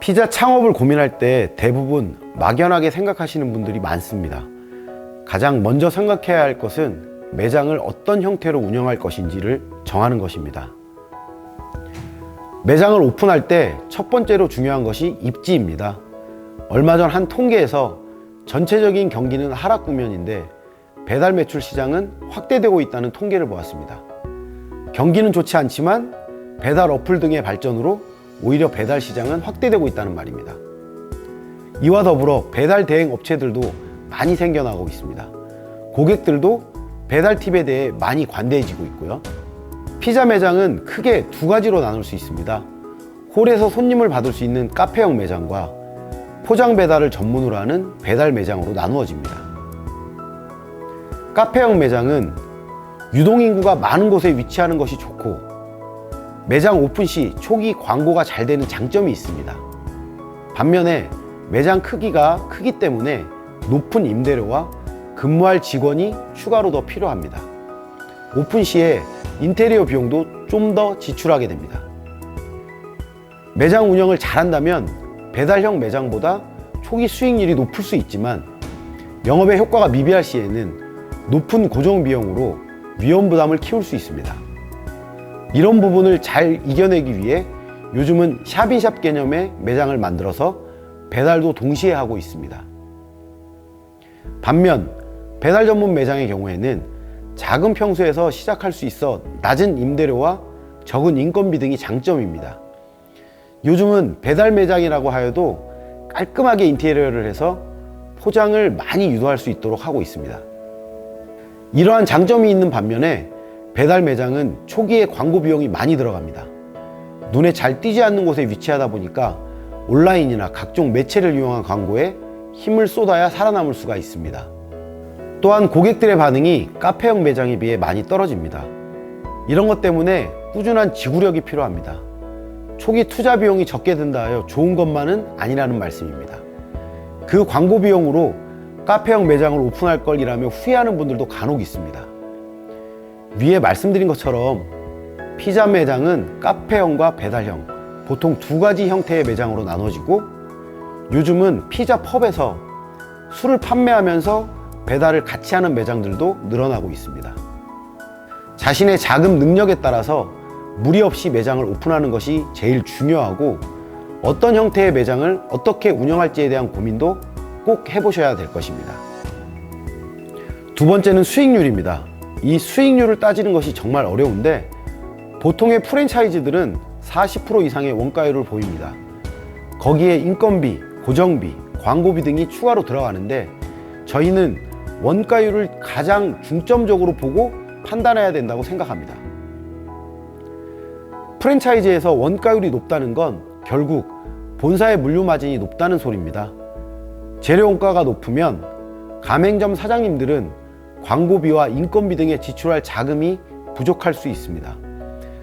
피자 창업을 고민할 때 대부분 막연하게 생각하시는 분들이 많습니다. 가장 먼저 생각해야 할 것은 매장을 어떤 형태로 운영할 것인지를 정하는 것입니다. 매장을 오픈할 때 첫 번째로 중요한 것이 입지입니다. 얼마 전 한 통계에서 전체적인 경기는 하락 국면인데 배달 매출 시장은 확대되고 있다는 통계를 보았습니다. 경기는 좋지 않지만 배달 어플 등의 발전으로 오히려 배달 시장은 확대되고 있다는 말입니다. 이와 더불어 배달 대행 업체들도 많이 생겨나고 있습니다. 고객들도 배달 팁에 대해 많이 관대해지고 있고요. 피자 매장은 크게 두 가지로 나눌 수 있습니다. 홀에서 손님을 받을 수 있는 카페형 매장과 포장 배달을 전문으로 하는 배달 매장으로 나누어집니다. 카페형 매장은 유동인구가 많은 곳에 위치하는 것이 좋고 매장 오픈 시 초기 광고가 잘 되는 장점이 있습니다. 반면에 매장 크기가 크기 때문에 높은 임대료와 근무할 직원이 추가로 더 필요합니다. 오픈 시에 인테리어 비용도 좀 더 지출하게 됩니다. 매장 운영을 잘한다면 배달형 매장보다 초기 수익률이 높을 수 있지만 영업의 효과가 미비할 시에는 높은 고정 비용으로 위험 부담을 키울 수 있습니다. 이런 부분을 잘 이겨내기 위해 요즘은 샵인샵 개념의 매장을 만들어서 배달도 동시에 하고 있습니다. 반면 배달 전문 매장의 경우에는 작은 평수에서 시작할 수 있어 낮은 임대료와 적은 인건비 등이 장점입니다. 요즘은 배달 매장이라고 하여도 깔끔하게 인테리어를 해서 포장을 많이 유도할 수 있도록 하고 있습니다. 이러한 장점이 있는 반면에 배달 매장은 초기에 광고 비용이 많이 들어갑니다. 눈에 잘 띄지 않는 곳에 위치하다 보니까 온라인이나 각종 매체를 이용한 광고에 힘을 쏟아야 살아남을 수가 있습니다. 또한 고객들의 반응이 카페형 매장에 비해 많이 떨어집니다. 이런 것 때문에 꾸준한 지구력이 필요합니다. 초기 투자 비용이 적게 든다 하여 좋은 것만은 아니라는 말씀입니다. 그 광고 비용으로 카페형 매장을 오픈할 걸 이라며 후회하는 분들도 간혹 있습니다. 위에 말씀드린 것처럼 피자 매장은 카페형과 배달형, 보통 두 가지 형태의 매장으로 나눠지고 요즘은 피자 펍에서 술을 판매하면서 배달을 같이 하는 매장들도 늘어나고 있습니다. 자신의 자금 능력에 따라서 무리 없이 매장을 오픈하는 것이 제일 중요하고 어떤 형태의 매장을 어떻게 운영할지에 대한 고민도 꼭 해보셔야 될 것입니다. 두 번째는 수익률입니다. 이 수익률을 따지는 것이 정말 어려운데 보통의 프랜차이즈들은 40% 이상의 원가율을 보입니다. 거기에 인건비, 고정비, 광고비 등이 추가로 들어가는데 저희는 원가율을 가장 중점적으로 보고 판단해야 된다고 생각합니다. 프랜차이즈에서 원가율이 높다는 건 결국 본사의 물류 마진이 높다는 소리입니다. 재료 원가가 높으면 가맹점 사장님들은 광고비와 인건비 등에 지출할 자금이 부족할 수 있습니다.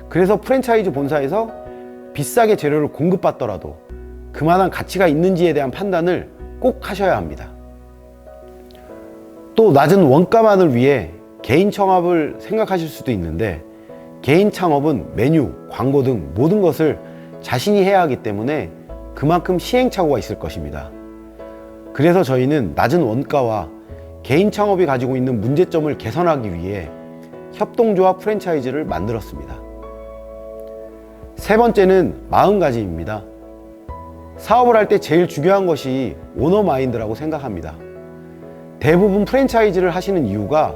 그래서 프랜차이즈 본사에서 비싸게 재료를 공급받더라도 그만한 가치가 있는지에 대한 판단을 꼭 하셔야 합니다. 또 낮은 원가만을 위해 개인 창업을 생각하실 수도 있는데 개인 창업은 메뉴, 광고 등 모든 것을 자신이 해야 하기 때문에 그만큼 시행착오가 있을 것입니다. 그래서 저희는 낮은 원가와 개인 창업이 가지고 있는 문제점을 개선하기 위해 협동조합 프랜차이즈를 만들었습니다. 세 번째는 마음가짐입니다. 사업을 할 때 제일 중요한 것이 오너 마인드라고 생각합니다. 대부분 프랜차이즈를 하시는 이유가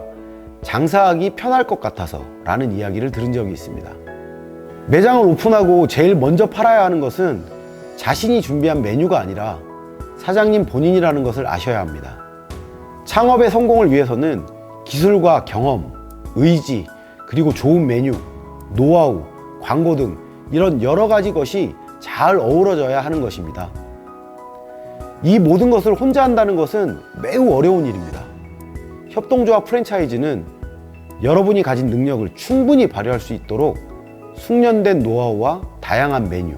장사하기 편할 것 같아서 라는 이야기를 들은 적이 있습니다. 매장을 오픈하고 제일 먼저 팔아야 하는 것은 자신이 준비한 메뉴가 아니라 사장님 본인이라는 것을 아셔야 합니다. 창업의 성공을 위해서는 기술과 경험, 의지, 그리고 좋은 메뉴, 노하우, 광고 등 이런 여러 가지 것이 잘 어우러져야 하는 것입니다. 이 모든 것을 혼자 한다는 것은 매우 어려운 일입니다. 협동조합 프랜차이즈는 여러분이 가진 능력을 충분히 발휘할 수 있도록 숙련된 노하우와 다양한 메뉴,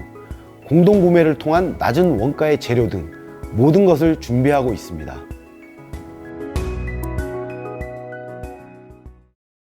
공동구매를 통한 낮은 원가의 재료 등 모든 것을 준비하고 있습니다.